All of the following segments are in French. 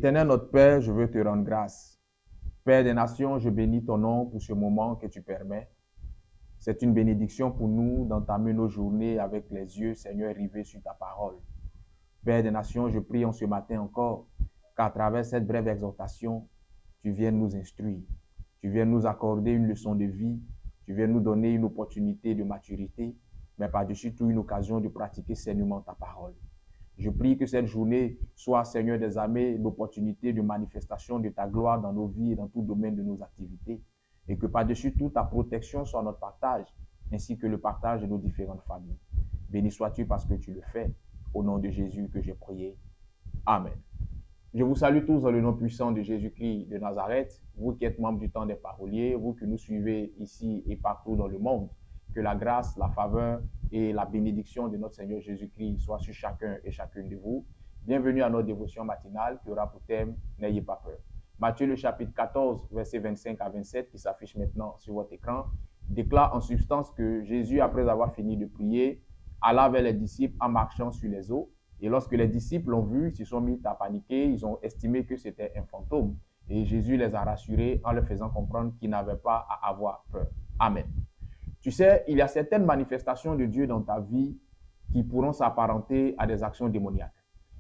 Éternel notre Père, je veux te rendre grâce. Père des nations, je bénis ton nom pour ce moment que tu permets. C'est une bénédiction pour nous d'entamer nos journées avec les yeux, Seigneur, rivés sur ta parole. Père des nations, je prie en ce matin encore qu'à travers cette brève exhortation, tu viennes nous instruire. Tu viennes nous accorder une leçon de vie. Tu viennes nous donner une opportunité de maturité, mais par-dessus tout une occasion de pratiquer sainement ta parole. Je prie que cette journée soit, Seigneur des armées, l'opportunité de manifestation de ta gloire dans nos vies et dans tout domaine de nos activités. Et que par-dessus tout, ta protection soit notre partage, ainsi que le partage de nos différentes familles. Béni sois-tu parce que tu le fais. Au nom de Jésus que j'ai prié. Amen. Je vous salue tous dans le nom puissant de Jésus-Christ de Nazareth, vous qui êtes membres du temps des paroliers, vous qui nous suivez ici et partout dans le monde. Que la grâce, la faveur et la bénédiction de notre Seigneur Jésus-Christ soient sur chacun et chacune de vous. Bienvenue à notre dévotion matinale qui aura pour thème « N'ayez pas peur ». Matthieu le chapitre 14, versets 25 à 27, qui s'affiche maintenant sur votre écran, déclare en substance que Jésus, après avoir fini de prier, alla vers les disciples en marchant sur les eaux. Et lorsque les disciples l'ont vu, ils se sont mis à paniquer, ils ont estimé que c'était un fantôme. Et Jésus les a rassurés en leur faisant comprendre qu'ils n'avaient pas à avoir peur. Amen. Tu sais, il y a certaines manifestations de Dieu dans ta vie qui pourront s'apparenter à des actions démoniaques.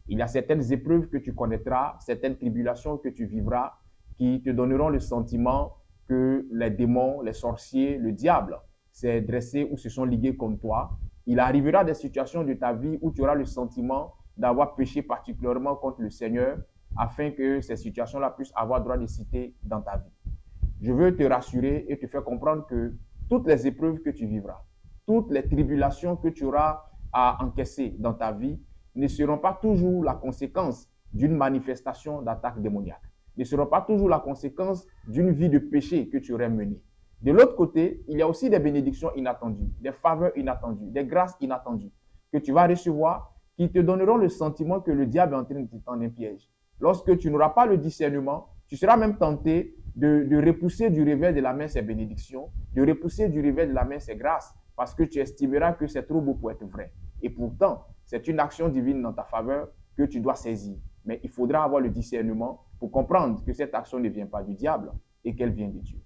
Il y a certaines épreuves que tu connaîtras, certaines tribulations que tu vivras qui te donneront le sentiment que les démons, les sorciers, le diable s'est dressé ou se sont ligués contre toi. Il arrivera des situations de ta vie où tu auras le sentiment d'avoir péché particulièrement contre le Seigneur afin que ces situations-là puissent avoir droit de citer dans ta vie. Je veux te rassurer et te faire comprendre que toutes les épreuves que tu vivras, toutes les tribulations que tu auras à encaisser dans ta vie ne seront pas toujours la conséquence d'une manifestation d'attaque démoniaque, ne seront pas toujours la conséquence d'une vie de péché que tu aurais menée. De l'autre côté, il y a aussi des bénédictions inattendues, des faveurs inattendues, des grâces inattendues que tu vas recevoir qui te donneront le sentiment que le diable est en train de te tendre un piège. Lorsque tu n'auras pas le discernement, tu seras même tenté de repousser du revers de la main ces bénédictions, de repousser du revers de la main ces grâces, parce que tu estimeras que c'est trop beau pour être vrai. Et pourtant, c'est une action divine dans ta faveur que tu dois saisir. Mais il faudra avoir le discernement pour comprendre que cette action ne vient pas du diable et qu'elle vient de Dieu.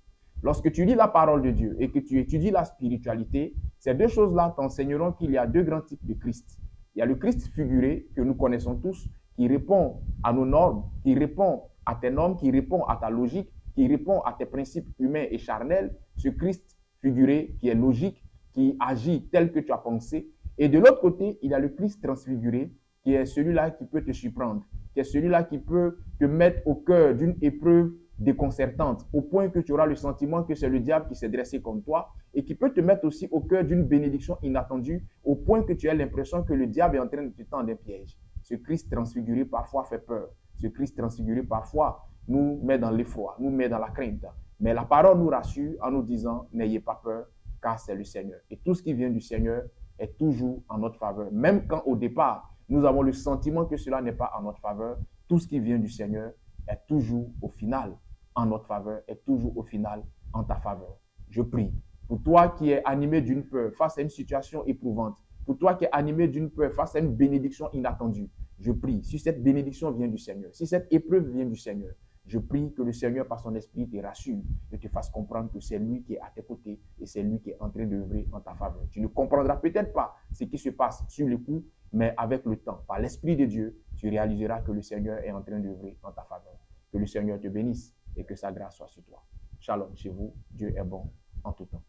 Lorsque tu lis la parole de Dieu et que tu étudies la spiritualité, ces deux choses-là t'enseigneront qu'il y a deux grands types de Christ. Il y a le Christ figuré que nous connaissons tous, qui répond à nos normes, qui répond à tes normes, qui répond à ta logique, qui répond à tes principes humains et charnels. Ce Christ figuré qui est logique, qui agit tel que tu as pensé. Et de l'autre côté, il y a le Christ transfiguré, qui est celui-là qui peut te surprendre, qui est celui-là qui peut te mettre au cœur d'une épreuve déconcertante, au point que tu auras le sentiment que c'est le diable qui s'est dressé contre toi, et qui peut te mettre aussi au cœur d'une bénédiction inattendue, au point que tu as l'impression que le diable est en train de te tendre un piège. Ce Christ transfiguré parfois fait peur. Ce Christ transfiguré parfois nous met dans l'effroi, nous met dans la crainte. Mais la parole nous rassure en nous disant, n'ayez pas peur, car c'est le Seigneur. Et tout ce qui vient du Seigneur est toujours en notre faveur. Même quand au départ, nous avons le sentiment que cela n'est pas en notre faveur, tout ce qui vient du Seigneur est toujours au final en notre faveur, est toujours au final en ta faveur. Je prie pour toi qui es animé d'une peur face à une situation éprouvante, pour toi qui es animé d'une peur face à une bénédiction inattendue, je prie, si cette bénédiction vient du Seigneur, si cette épreuve vient du Seigneur, je prie que le Seigneur, par son esprit, te rassure et te fasse comprendre que c'est lui qui est à tes côtés et c'est lui qui est en train d'œuvrer en ta faveur. Tu ne comprendras peut-être pas ce qui se passe sur le coup, mais avec le temps, par l'Esprit de Dieu, tu réaliseras que le Seigneur est en train d'œuvrer en ta faveur. Que le Seigneur te bénisse et que sa grâce soit sur toi. Shalom chez vous. Dieu est bon en tout temps.